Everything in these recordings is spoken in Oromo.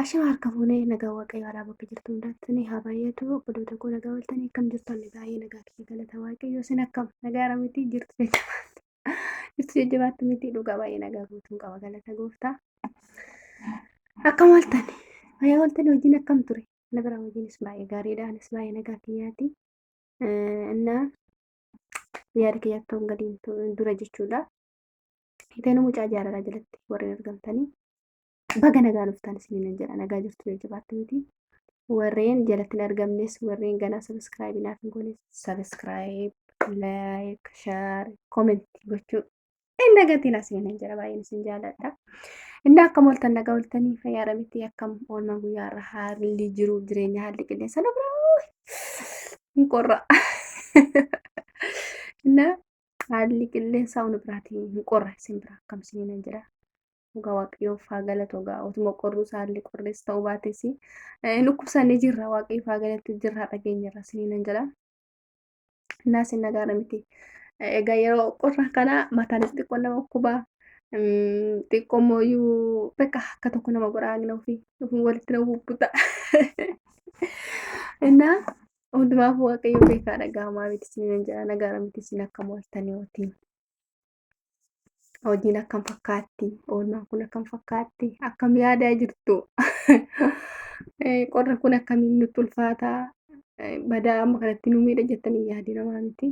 Ashama harka fuunee nagaa waaqayyo alaa bakka jirtu hundaatti haa baay'atu obboloota koo nagaa ooltanii akkam jirtonni baay'ee nagaa kee galata waaqayyo isin akkam nagaara miti jirtu jajjabaatti miti dhugaa baay'ee nagaa guutuun qaba galata gooftaa akkam ooltani fayyaa ooltanii hojiin akkam ture na bira hojiinis baay'ee gaariidhaanis baay'ee nagaa kiyyaati innaa yaada kiyyattoon gadiin dura jechuudha hiteen mucaa jaalalaa jalatti warreen argamtanii baga nagaa dhuftan isiniin jedha nagaa jirtu jajjabaatti miti warreen jalatti hin argamnes warreen ganaa sabiskiraayib naaf hin goones sabiskiraayib laayik shaar koomentii gochuu hin dagatiin isiniin jedha baay'een isin jaaladha inni akkam ooltan nagaa ooltanii fayyaadha miti akkam oolmaa guyyaarra haalli jiru jireenya haalli qilleensa na biraa hin qorra inna haalli qilleensa unu biraatiin hin qorra isin bira akkam isiniin jedha Uga waaqayyoof haa galatu egaa utuma qorruu isaallee qorrees ta'uu baates dhukkubsannee jirra waaqayyoof haa galatu jirra dhageenyarra isiniin jedha. Innaas hin nagaadha miti. Egaa yeroo qorra kana mataanis xiqqoo nama dhukkubaa xiqqoo mooyyuu bakka akka tokko nama godhaa ofii walitti nama bubbuta. Innaa hundumaaf waaqayyoo beekaa dhaga'amaa miti isiniin jedha nagaadha miti isin akkam ooltanii ootiin. Hojiin akkam fakkaatti oolmaan kun akkam fakkaatti akkam yaadaa jirtu qorra kun akkamiin nutti ulfaataa badaa amma kanatti nu miidha jettanii yaadii namaa miti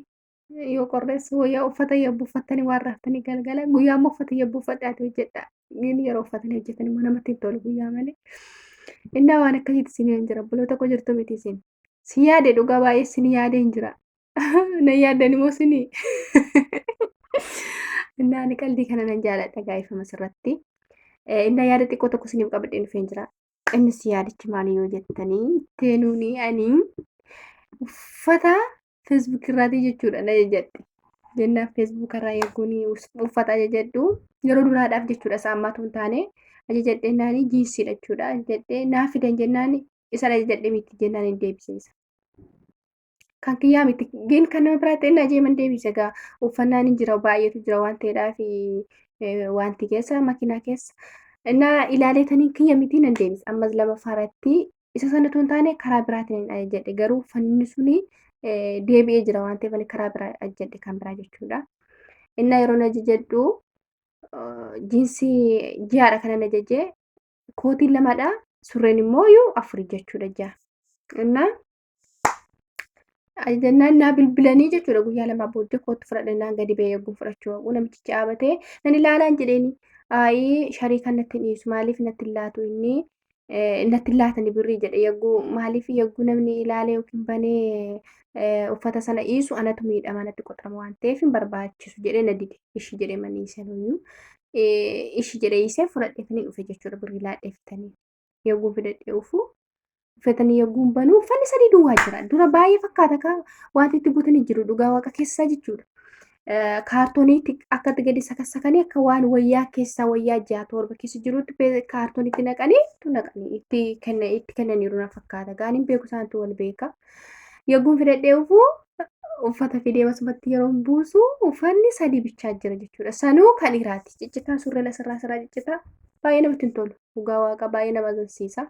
yoo qorrees wayyaa uffata yabbuu uffattanii waan raaftanii galgala guyyaa ammoo uffata yabbuu uffadhaati hojjedha inni yeroo uffatanii hojjetan immoo namatti hin tolu guyyaa malee innaa waan akkasiitti isin hin jira buloota koo jirtu miti isin si yaade dhugaa baay'ee isin yaade hin jira na yaaddan immoo isinii Innaan qalbii kana nan jaaladha gaa'ifama sirratti. Innaa yaada xiqqoo tokko isiniif qabadhee dhufeen jira. Innis yaadichi maali yoo jettanii teenuuni ani uffata feesbuuk irraatii jechuudha na jajjadhe. Jennaan feesbuuk irraa eeguun uffata ajajadhu yeroo duraadhaaf jechuudha isaa ammaatu hin taane ajajadhe naani jiinsiidha jechuudha ajajadhe naa fidan jennaan isa ajajadhe miti jennaan hin deebisiisa. Kan kiyyaa miti gin kan nama biraatti inni ajeeman deebise egaa uffannaan hin jira baay'eetu jira waan ta'eedhaaf wanti keessa makiinaa keessa innaa ilaaleetanii kiyya miti nan deebise ammas lama faaratti isa sanatu hin taane karaa biraatiin hin ajajadhe garuu uffanni suni deebi'ee jira waan ta'eef karaa biraa ajajadhe kan biraa jechuudha. Innaa yeroo na ajajadhu jiinsii ji'aadha kanan ajajee kootiin lamadha surreen immoo yoo afuri jechuudha ji'a. Innaa ajajannaan naa bilbilanii jechuudha guyyaa lama booddee kootti fudhadhannaan gadi ba'ee eeguun fudhachuu namichi caabatee nan ilaalaan jedheeni aayii sharii kan natti dhiisu maaliif natti laatu inni natti laatani birrii jedhe yagguu maaliif yagguu namni ilaalee yookiin banee uffata sana dhiisu anatu miidhama natti qoxarama waan ta'eef hin barbaachisu jedhee na dide ishi jedhee maniisee nuyyuu ishi jedhee isee fudhadheetanii dhufe jechuudha birrii laadheeffatanii yagguu fidadhee dhufuu. Uffatanii yogguun banuu uffanni sadii duwwaa jira. Dura baay'ee fakkaata ka wanti itti guutanii jiru dhugaa waaqa keessaa jechuudha. Kaartooniitti akkatti gadi sakasakanii akka waan wayyaa keessaa wayyaa 6-7 keessa jirutti kaartooniitti naqanii itti kennaniiru na fakkaata. Gaaniin beeku isaantu wal beeka. Yogguun fidadhee dhufuu uffata fidee masumatti yeroo buusu uffanni sadii bichaa jira jechuudha. Sanuu kan dhiiraati. Ciccitaa surreen asirraa ciccitaa baay'ee namatti hin tolu. Dhugaa waaqa baay'ee nama agarsiisa.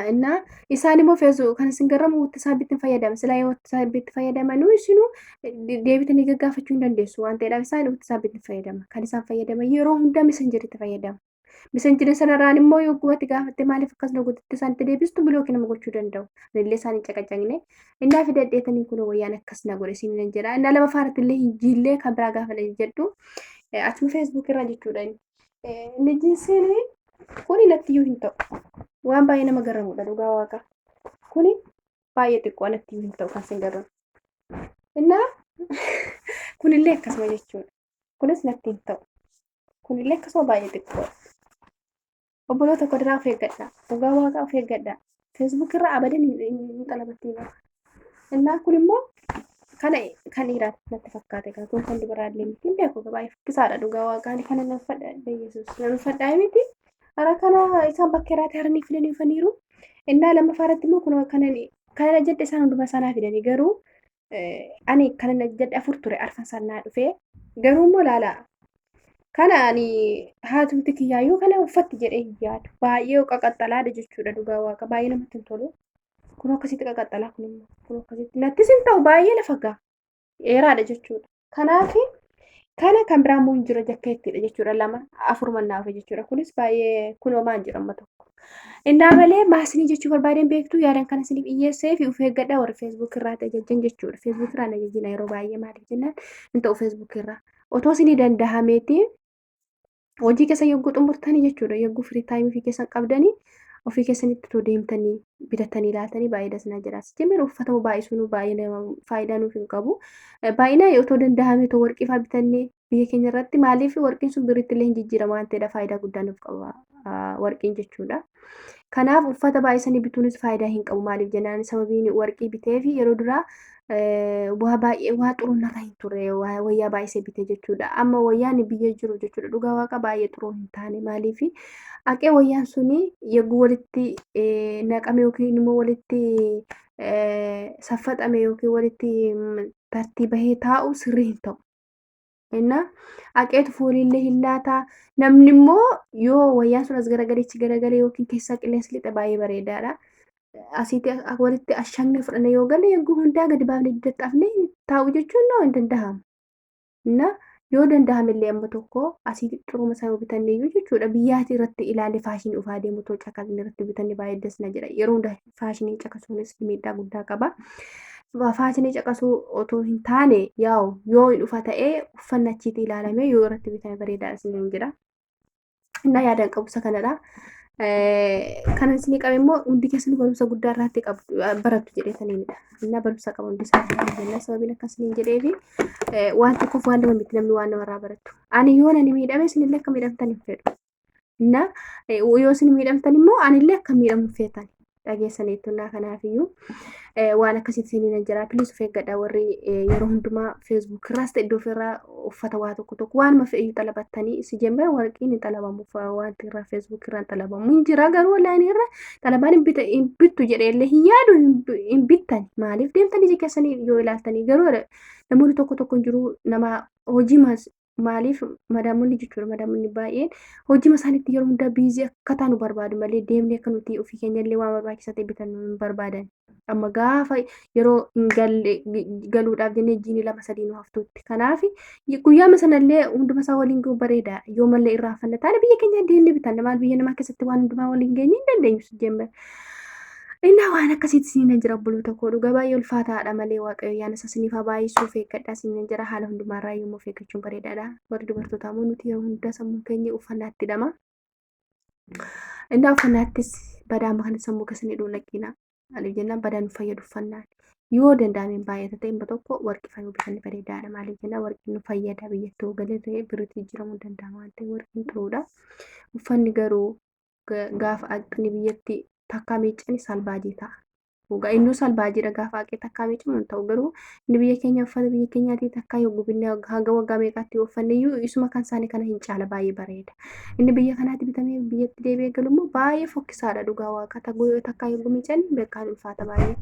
Innaa isaan immoo feesuu kan isin garramu WhatsApp fayyadama. Silaa yoo WhatsApp fayyadamanuu isinuu deebitanii gaggaafachuu hin dandeessu waan ta'eedhaaf isaan WhatsApp fayyadama. Kan isaan fayyadaman yeroo hundaa messenjeritti fayyadamu. Messenjerii sanarraan immoo yoo gubatti gaafatte maaliif akkas na godhatte isaanitti deebistu bilooki nama gochuu danda'u. Illee isaan hin caqacaqne. Innaa fidadheetanii kun wayyaan akkas na godhe isin hin jedha. Innaa lama faaratti illee hin jiillee kan biraa gaafa jedhu achuma feesbuuk irraa jechuudha. Inni jiinsiin kuni natti iyyuu hin ta'u. Waan baay'ee nama garramudha dhugaa waaqa. Kuni baay'ee xiqqoo natti hin ta'u kan isin garramu. Innaa kunillee akkasuma jechuudha. Kunis natti hin ta'u. Kunillee akkasuma baay'ee xiqqoo. Obboloota kodiraa of eeggadha. Dhugaa waaqa of eeggadha. Feesbuuk irraa abadan hin xalabattii qaba. Innaa kun immoo kana kan dhiiraatti natti fakkaate kan kun kan dubaraallee miti hin beeku baay'ee fokkisaadha dhugaa waaqaan kana nan fadhaadha Yesuus nan fadhaa miti. Ara kana isaan bakka irraa taranii fidanii dhufaniiru. Innaa lammaffaa irratti immoo kun kana jedhe isaan hunduma isaanaa fidanii garuu ani kana jedhe 4 ture arfan sanaa dhufee garuu immoo laala Kana ani haatumti kiyyaayyuu kana uffatti jedhee hin yaadu. Baay'ee qaqaxxalaadha jechuudha dhugaa waaqa. Baay'ee namatti hin tolu. Kun akkasitti qaqaxxalaa kun immoo. Kun akkasitti nattis hin ta'u baay'ee lafa ga'a. Dheeraadha jechuudha. Kanaafi kana kan biraa immoo hin jira jakkeettiidha jechuudha. Lama afur mannaafe jechuudha. Kunis baay'ee kunoo maan jira amma tokko. Innaa malee maasinii jechuu barbaadeen beektu yaadan kana isiniif dhiyyeessee fi of eeggadhaa warri feesbuuk irraa tajaajilan jechuudha. Feesbuuk irraa tajaajila yeroo baay'ee maaliif jennaan hin ta'u feesbuuk irraa. Otoo isinii danda'ameeti hojii keessa yogguu xumurtanii jechuudha. Yogguu firii taayimii ofii keessan qabdanii ofii keessanitti otoo deemtanii bitatanii laatanii baay'ee dasnaa jira. Sijeemee uffata baay'isuun baay'ee faayidaa nuuf hin qabu. Baay'inaan otoo danda'ame otoo warqii fa'aa bitannee biyya keenya irratti maaliif warqiin sun biritti illee hin jijjiirama waan ta'eedha faayidaa guddaa nuuf qaba warqiin jechuudha. Kanaaf uffata baay'isanii bituunis faayidaa hin qabu maaliif jennaan sababiin warqii bitee fi yeroo duraa waa baay'ee waa xurunnata hin turre wayyaa baay'isee bitee jechuudha. Amma wayyaan biyya jiru jechuudha dhugaa waaqa baay'ee xuruu hin taane maaliif haqee wayyaan suni yogguu walitti naqame yookiin immoo walitti saffaxame yookiin walitti tartiibahee taa'u sirrii hin ta'u. Innaa haqeetu fooliillee hin laataa. Namni immoo yoo wayyaan sun as garagaleechi garagalee yookiin keessaa qilleensi lixa baay'ee bareedaadha. Asitti walitti ashaangni fudhanne yoo galle yogguu hundaa gadi baafnee dadhabnee taa'u jechuun hin danda'amu. Innaa yoo danda'amillee amma tokko asitti xuruma isaa yoo bitanne iyyuu jechuudha biyyaati irratti ilaalee faashinii ufaa deemu otoo caqasni irratti bitanne baay'ee dasna jedha. Yeroo hundaa faashinii caqasuunis miidhaa guddaa qaba. Faashinii caqasuu otoo hin taane yoo hin dhufa ta'ee uffanni achiitti ilaalamee yoo irratti bitame bareedaadha isiniin jira. Innaa yaadan qabu isa kanadha. Kan isinii qabe immoo hundi keessan barumsa guddaa irratti barattu jedheetaniidha. Innaa barumsa qabu hundi isaa sababiin akkasiniin jedhee fi waan tokkoof waan lama miti namni waan namarraa barattu. Ani yoo nani miidhame isinillee akka miidhamtan hin fedhu. Innaa yoo isin miidhamtan immoo anillee akka miidhamu feetan. Dhageessaniitu innaa kanaafiyyuu waan akkasitti isiniin jira. Piliis of eeggadhaa warri yeroo hundumaa feesbuuk irraas ta'e iddoo ofirraa uffata waa tokko waanuma fe'iyyuu xalabattanii si jemmer warqiin hin xalabamu wanti irraa feesbuuk irraa hin xalabamu hin jira garuu onlaayinii irra xalabaan hin bittu jedheellee hin yaadu hin bittan maaliif deemtanii keessanii yoo ilaaltanii garuu namoonni tokko hin jiru nama hojii maaliif madaamonni jechuudha madaamonni baay'een hojii isaaniitti yeroo hundaa biizii akka taanu barbaadu malee deemnee akka nuti ofii keenya illee waan barbaachisaa ta'e bitannu hin barbaadan. Amma gaafa yeroo hin galuudhaaf jennee jiini 2-3 nu haftuutti. Kanaaf guyyaa sanallee hunduma isaa waliin ga'u bareeda. Yoo mallee irraa fanna taane biyya keenya deemnee bitanna maal biyya namaa keessatti waan hundumaa waliin geenye hin dandeenyu sijjemmer. Innaa waan akkasitti isiniin jira buluu tokko dhugaa baay'ee ulfaataadha malee waaqayyo yaan isa isiniif baay'isuuf eeggadhaa isiniin jira haala hundumaarraa yommuu of eeggachuun bareedaadha. Warri dubartootaa immoo nuti yeroo hundaa sammuu keenya uffannaatti hidhama. Innaa uffannaattis badaa amma kana sammuu keessanii dhuunaqina. Maaliif jennaan badaa nu fayyadu uffannaan. Yoo danda'ameen baay'ata ta'e immoo tokko warqii fayyuu bitanne bareedaadha. Maaliif jennaan warqii nu fayyada biyyatti hoo galee ta'e biritti jijjiiramuu danda'ama waan ta'eef warqiin turuudha. Uffanni garuu gaafa haqni biyyatti takkaa miiccanii salbaajii ta'a. Dhugaa innuu salbaajiidha gaafa haqee takkaa miiccamu hin ta'u garuu inni biyya keenya uffata biyya keenyaatii takkaa yoo gubinne hanga waggaa meeqaatti yoo uffanne iyyuu isuma kan isaanii kana hin caala baay'ee bareeda. Inni biyya kanaatti bitamee biyyatti deebi'ee galu immoo baay'ee fokkisaadha dhugaa waaqa takkaa yoo miiccan beekaan ulfaata baay'ee.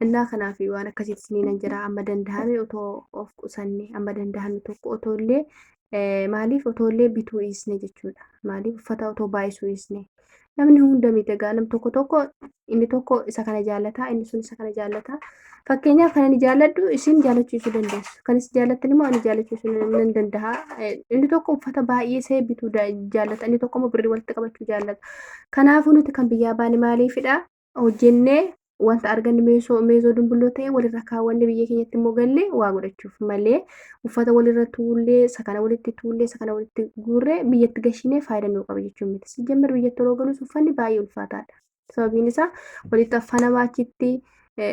Innaa kanaaf waan akkasitti isiniin jira amma danda'ame otoo of qusanne amma danda'ame tokko otoo illee maaliif otoo illee bituu dhiisne jechuudha. Maaliif uffata otoo baay'isuu dhiisne. Namni hunda miidhagaa nam tokko inni tokko isa kana jaallata inni sun isa kana jaallata. Fakkeenyaaf kan ani jaalladhu isin jaallachiisuu dandeessu. Kan isin jaallattan immoo ani jaallachiisuu nan danda'a. Inni tokko uffata baay'isee bituu jaallata inni tokko immoo birrii walitti qabachuu jaallata. Kanaafuu nuti kan biyyaa baane maaliifidha? Hojjennee wanta arganne meesoo dumbulloo ta'e walirra kaawwanne biyya keenyatti immoo gallee waa godhachuuf malee uffata walirra tuullee isa kana walitti guurree biyyatti gashinee faayidaa nuu qaba jechuun miti. Sijjemmer biyyatti yeroo galus uffanni baay'ee ulfaataadha. Sababiin isaa walitti afanamaa achitti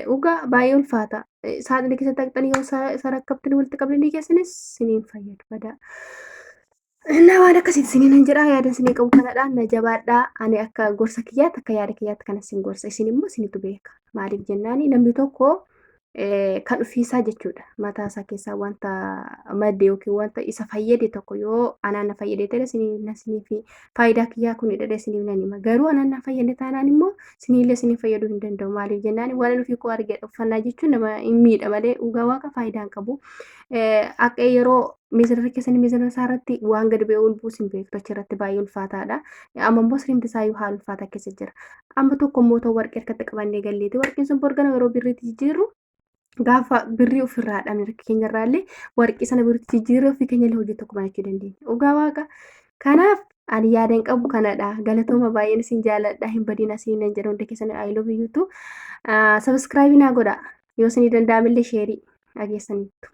dhugaa baay'ee ulfaata. Saaxilii keessatti haqxanii yoo sarakkabtanii walitti qabdanii keessanis siniin fayyadu badaa. Innaa waan akkasitti isiniin jira yaada isinii qabu kanadha na jabaadhaa ani akka gorsa kiyyaatti akka yaada kiyyaatti kana isin gorsa isin immoo isinitu beeka maaliif jennaani namni tokko kan ofiisaa jechuudha. Mataa isaa keessaa wanta madde yookiin wanta isa fayyade tokko yoo anaan na fayyade ta'e isiniif faayidaa kiyyaa kun hidhadhe isiniif nan hima. Garuu anaan na fayyade taanaan immoo isinillee isiniif fayyaduu hin danda'u. Maaliif jennaan waan ofii koo arge uffannaa jechuun nama hin miidha malee dhugaa waaqa faayidaa hin qabu. Akka yeroo miizirri keessanii miizirri isaa irratti waan gadi ba'ee ol buusin beektu achirratti baay'ee ulfaataadha. Amma immoo sirriimti isaayyuu haala ulfaataa keessa jira. Amma tokko immoo ta'u warqee harkatti qabannee galleeti. Warqeen sun borgana yeroo birriitti jijjiirru gaafa birrii ofirraa dhabne harka keenyarraallee warqii sana birriitti jijjiirree ofii keenyallee hojii tokko banachuu dandeenya. Dhugaa waaqa. Kanaaf ani yaadan qabu kanadha. Galatooma baay'een isin jaaladha. Hin badin asiin nan jedha hunda keessan I love you too. Subscribe naa godha. Yoo isinii danda'amillee sheerii dhageessaniittu.